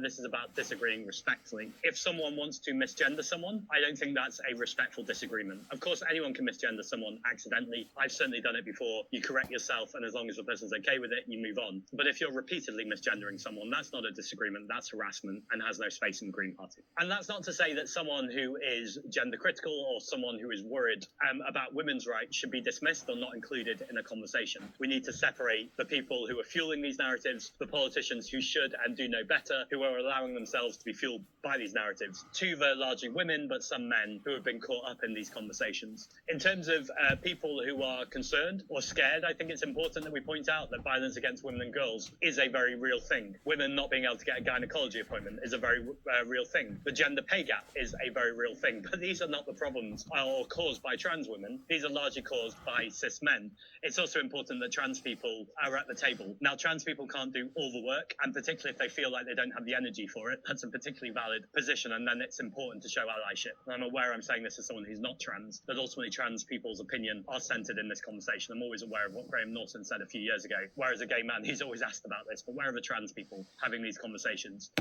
This is about disagreeing respectfully. If someone wants to misgender someone, I don't think that's a respectful disagreement. Of course, anyone can misgender someone accidentally. I've certainly done it before. You correct yourself, and as long as the person's okay with it, you move on. But if you're repeatedly misgendering someone, that's not a disagreement, that's harassment and has no space in the Green Party. And that's not to say that someone who is gender critical or someone who is worried about women's rights should be dismissed or not included in a conversation. We need to separate the people who are fueling these narratives, the politicians who should and do know better, who are allowing themselves to be fueled by these narratives, to the largely women, but some men who have been caught up in these conversations. In terms of people who are concerned or scared, I think it's important that we point out that violence against women and girls is a very real thing. Women not being able to get a gynecology appointment is a very real thing. The gender pay gap is a very real thing. But these are not the problems or caused by trans women. These are largely caused by cis men. It's also important that trans people are at the table. Now, trans people can't do all the work, and particularly if they feel like they don't have the energy for it, that's a particularly valid position, and then it's important to show allyship. And I'm aware I'm saying this as someone who's not trans, that ultimately trans people's opinion are centred in this conversation. I'm always aware of what Graham Norton said a few years ago, whereas a gay man, he's always asked about this, but where are the trans people having these conversations?